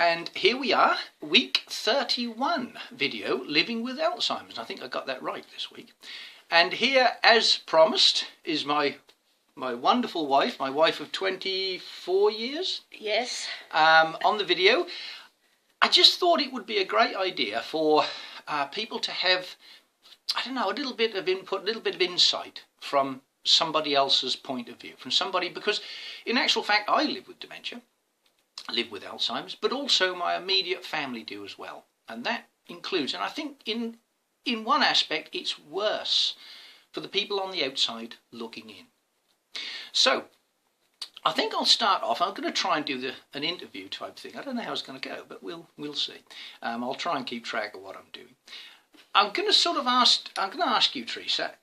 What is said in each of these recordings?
And here we are, week 31 video, Living with Alzheimer's. I think I got that right this week. And here, as promised, is my wonderful wife, my wife of 24 years. Yes. On the video. I just thought it would be a great idea for people to have, I don't know, a little bit of input, a little bit of insight from somebody else's point of view, from somebody, because in actual fact I live with dementia, I live with Alzheimer's, but also my immediate family do as well. And that includes, and I think in one aspect it's worse for the people on the outside looking in. So I think I'll start off. I'm going to try and do an interview type thing. I don't know how it's going to go, but we'll see. I'll try and keep track of what I'm doing. I'm going to ask you, Teresa,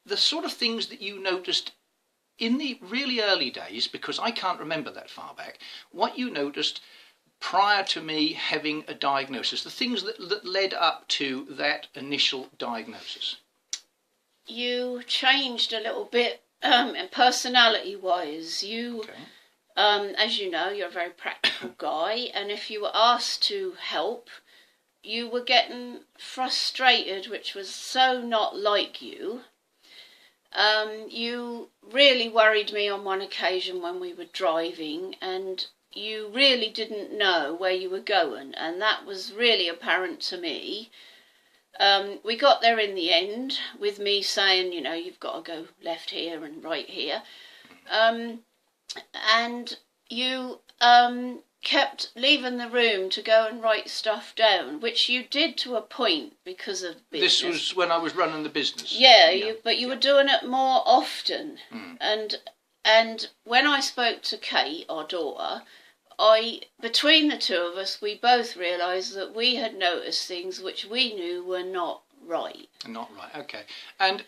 the sort of things that you noticed in the really early days, because I can't remember that far back, what you noticed prior to me having a diagnosis, the things that led up to that initial diagnosis. You changed a little bit personality-wise. You, as you know, you're a very practical guy, and if you were asked to help, you were getting frustrated, which was so not like you. You really worried me on one occasion when we were driving, and you really didn't know where you were going, and that was really apparent to me. We got there in the end with me saying, you know, you've got to go left here and right here. And you kept leaving the room to go and write stuff down, which you did to a point because of business. This was when I was running the business. Yeah, but you were doing it more often. And when I spoke to Kate, our daughter, between the two of us, we both realised that we had noticed things which we knew were not right. Not right, okay. And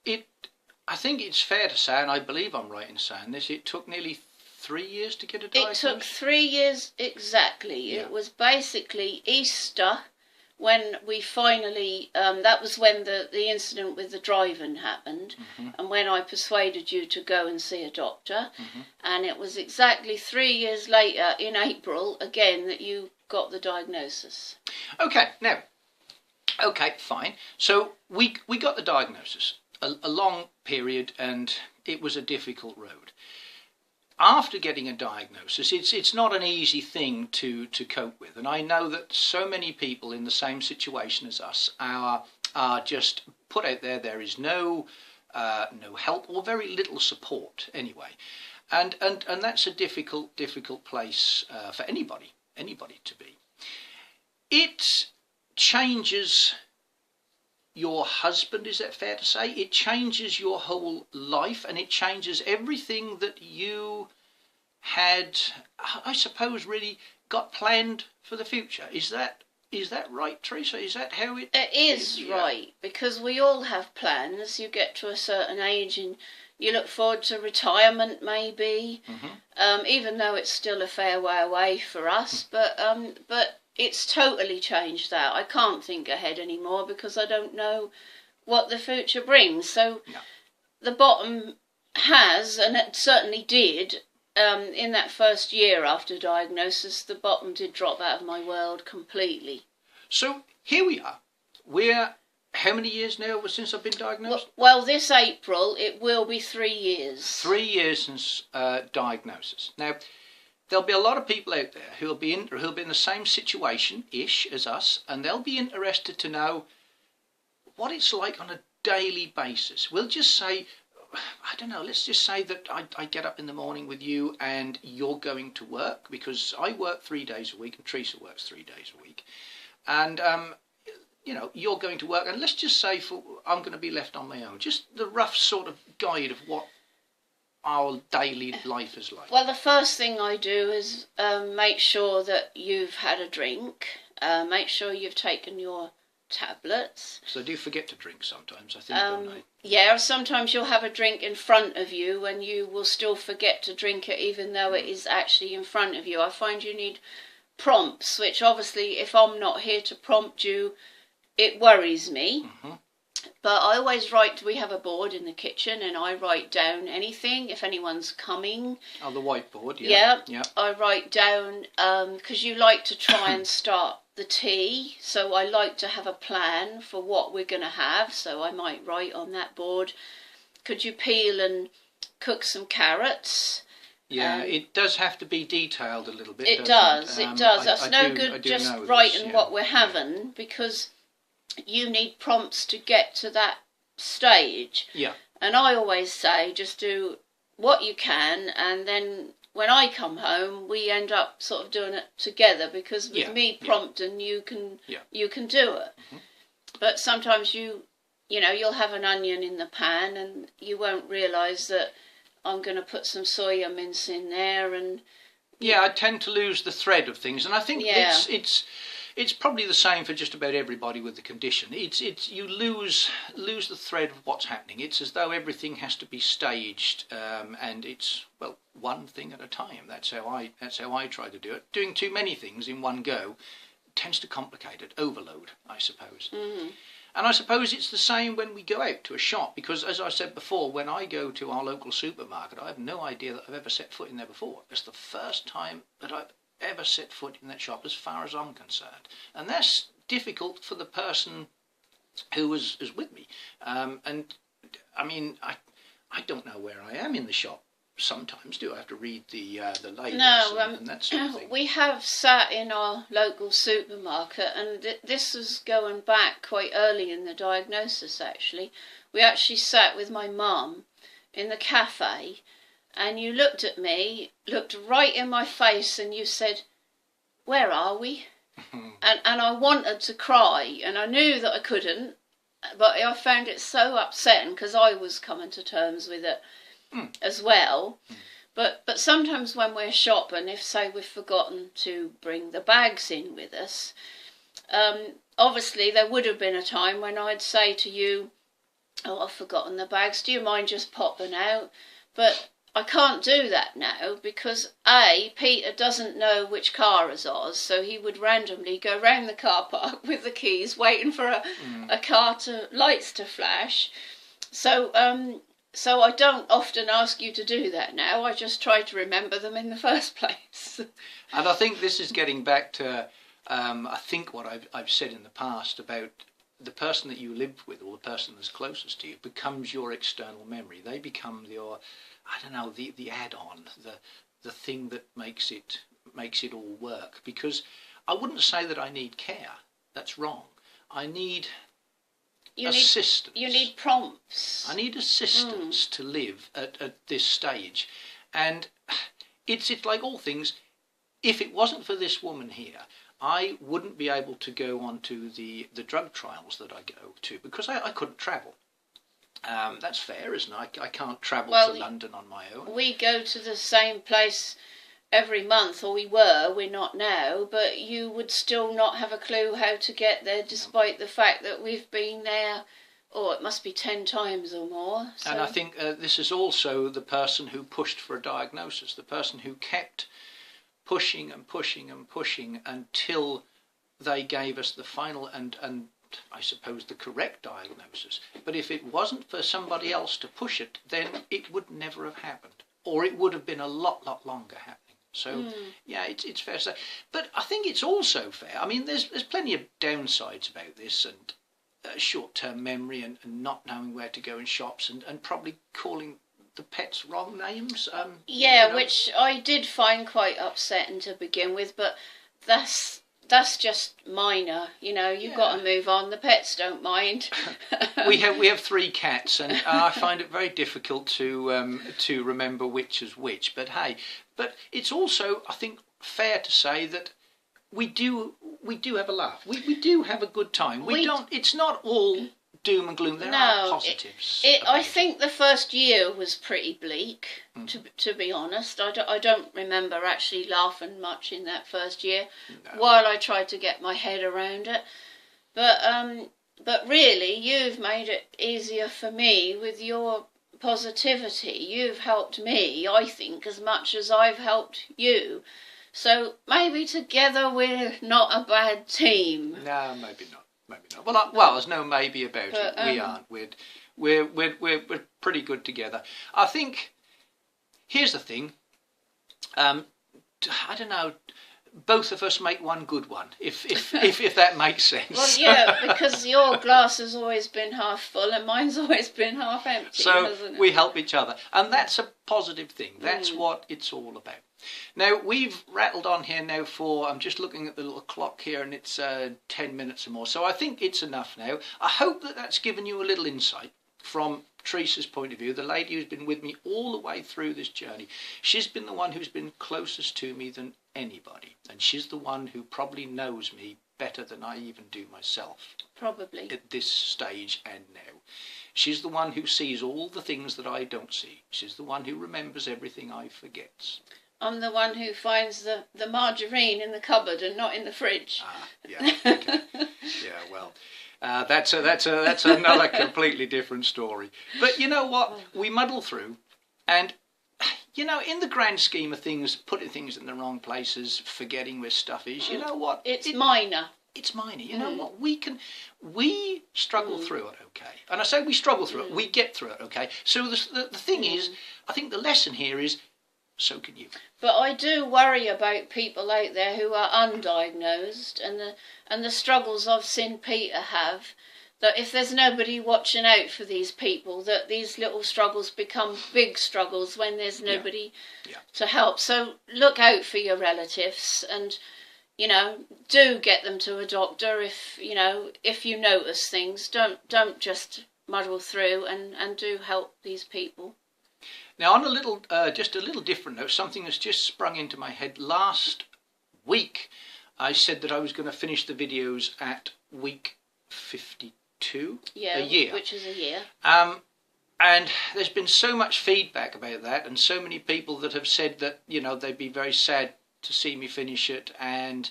I think it's fair to say, and I believe I'm right in saying this, it took nearly 3 years to get a diagnosis? It took 3 years exactly. Yeah. It was basically Easter when we finally, that was when the incident with the driving happened, and when I persuaded you to go and see a doctor, and it was exactly 3 years later, in April, again, that you got the diagnosis. Okay, now, fine. So we got the diagnosis, a long period, and it was a difficult road. After getting a diagnosis, it's not an easy thing to cope with, and I know that so many people in the same situation as us are just put out there. There is no help or very little support anyway, and that's a difficult place for anybody to be. It changes your husband, is that fair to say? It changes your whole life, and it changes everything that you had, I suppose, really got planned for the future. Is that right, Teresa? Is that how it is? Yeah. Right, because we all have plans. You get to a certain age and you look forward to retirement, maybe, even though it's still a fair way away for us, but it's totally changed that. I can't think ahead anymore because I don't know what the future brings. So the bottom has, and it certainly did, in that first year after diagnosis, the bottom did drop out of my world completely. So here we are. We're how many years now since I've been diagnosed? Well, this April it will be 3 years. 3 years since diagnosis. Now, there'll be a lot of people out there who'll be in the same situation-ish as us, and they'll be interested to know what it's like on a daily basis. We'll just say, I don't know, let's just say that I get up in the morning with you and you're going to work, because I work 3 days a week and Teresa works 3 days a week. And, you know, you're going to work, and let's just say I'm going to be left on my own. Just the rough sort of guide of what our daily life is like. Well, the first thing I do is make sure that you've had a drink, make sure you've taken your tablets. So I do forget to drink sometimes, I think, don't I? Yeah, sometimes you'll have a drink in front of you and you will still forget to drink it even though it is actually in front of you. I find you need prompts, which obviously if I'm not here to prompt you, it worries me. But I always write, we have a board in the kitchen and I write down anything if anyone's coming. Oh, the whiteboard, yeah. Yeah. I write down, because you like to try and start the tea, so I like to have a plan for what we're going to have, so I might write on that board, could you peel and cook some carrots? Yeah, it does have to be detailed a little bit. It does. That's no good just writing what we're having, because you need prompts to get to that stage. Yeah. And I always say, just do what you can, and then when I come home, we end up sort of doing it together, because with me prompting, you can do it. Mm-hmm. But sometimes you'll have an onion in the pan, and you won't realise that I'm going to put some soya mince in there, and I tend to lose the thread of things, and I think it's probably the same for just about everybody with the condition. It's you lose the thread of what's happening. It's as though everything has to be staged, and it's one thing at a time. That's how I try to do it. Doing too many things in one go tends to complicate it, overload, I suppose. Mm-hmm. And I suppose it's the same when we go out to a shop, because as I said before, when I go to our local supermarket, I have no idea that I've ever set foot in there before. It's the first time that I've ever set foot in that shop as far as I'm concerned. And that's difficult for the person who was with me. And I mean, I don't know where I am in the shop. Sometimes do I have to read the labels and that sort of thing? We have sat in our local supermarket, and this was going back quite early in the diagnosis actually. We actually sat with my mum in the cafe, and you looked at me, looked right in my face, and you said, "Where are we?" and I wanted to cry, and I knew that I couldn't, but I found it so upsetting because I was coming to terms with it as well. But sometimes when we're shopping, if say we've forgotten to bring the bags in with us, obviously there would have been a time when I'd say to you, "Oh, I've forgotten the bags, do you mind just popping out?" But I can't do that now, because Peter doesn't know which car is ours, so he would randomly go round the car park with the keys, waiting for a car lights to flash. So I don't often ask you to do that now. I just try to remember them in the first place. And I think this is getting back to, I think what I've said in the past about the person that you live with, or the person that's closest to you, becomes your external memory. They become your, I don't know, the add-on, the thing that makes it all work. Because I wouldn't say that I need care. That's wrong. I need assistance. You need prompts. I need assistance to live at this stage. And it's like all things, if it wasn't for this woman here, I wouldn't be able to go on to the drug trials that I go to, because I couldn't travel. That's fair, isn't it? I can't travel to London on my own. We go to the same place every month, or we're not now, but you would still not have a clue how to get there, despite the fact that we've been there, it must be 10 times or more. So. And I think this is also the person who pushed for a diagnosis, the person who kept pushing and pushing and pushing until they gave us the final and I suppose the correct diagnosis. But if it wasn't for somebody else to push it, then it would never have happened, or it would have been a lot longer happening. So, it's fair to say. But I think it's also fair. I mean, there's plenty of downsides about this, and short-term memory, and not knowing where to go in shops, and probably calling the pets wrong names. Which I did find quite upsetting to begin with, but that's just minor. You've got to move on. The pets don't mind. we have 3 cats, and I find it very difficult to remember which is which. But hey, it's also, I think, fair to say that we do have a laugh. We do have a good time. It's not all doom and gloom. There are positives. I think the first year was pretty bleak, to be honest. I don't remember actually laughing much in that first year, while I tried to get my head around it. But really, you've made it easier for me with your positivity. You've helped me, I think, as much as I've helped you. So maybe together we're not a bad team. No, maybe not. maybe not. Well, there's no maybe about But, it. We aren't. We're pretty good together. I think. Here's the thing. I don't know. Both of us make one good one, if that makes sense. Well, yeah, because your glass has always been half full and mine's always been half empty, So hasn't it? we help each other, and that's a positive thing. That's what it's all about. Now, we've rattled on here now for, I'm just looking at the little clock here, and it's 10 minutes or more, so I think it's enough now. I hope that that's given you a little insight from Teresa's point of view, the lady who's been with me all the way through this journey. She's been the one who's been closest to me than anybody, and she's the one who probably knows me better than I even do myself. Probably. At this stage and now. She's the one who sees all the things that I don't see. She's the one who remembers everything I forget. I'm the one who finds the margarine in the cupboard and not in the fridge. Ah, yeah, okay. Yeah, well, that's another completely different story. But you know what? We muddle through, and you know, in the grand scheme of things, putting things in the wrong places, forgetting where stuff is, you know what? It's minor. It's minor. You know what? We struggle through it, okay? And I say we struggle through it. We get through it, okay? So the thing is, I think the lesson here is, so can you. But I do worry about people out there who are undiagnosed and the struggles I've seen Peter have. That if there's nobody watching out for these people, that these little struggles become big struggles when there's nobody to help. So look out for your relatives and, you know, do get them to a doctor if you notice things. Don't just muddle through and do help these people. Now, on a little, just a little different note, something that's just sprung into my head. Last week, I said that I was going to finish the videos at week 52, a year. Which is a year. And there's been so much feedback about that, and so many people that have said that, you know, they'd be very sad to see me finish it, and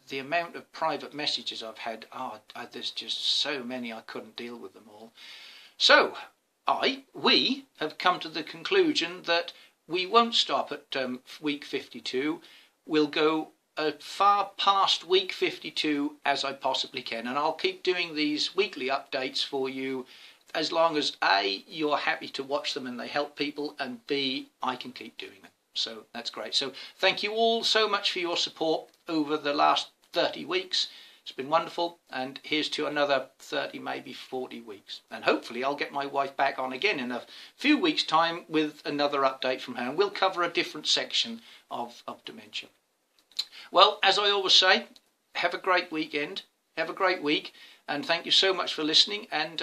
the amount of private messages I've had, there's just so many, I couldn't deal with them all. So, we have come to the conclusion that we won't stop at week 52. We'll go far past week 52 as I possibly can, and I'll keep doing these weekly updates for you as long as A, you're happy to watch them and they help people, and B, I can keep doing them. So that's great. So thank you all so much for your support over the last 30 weeks. It's been wonderful, and here's to another 30, maybe 40 weeks. And hopefully I'll get my wife back on again in a few weeks' time with another update from her, and we'll cover a different section of dementia. Well, as I always say, have a great weekend, have a great week, and thank you so much for listening, and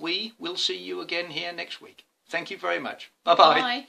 we will see you again here next week. Thank you very much. Bye-bye. Bye.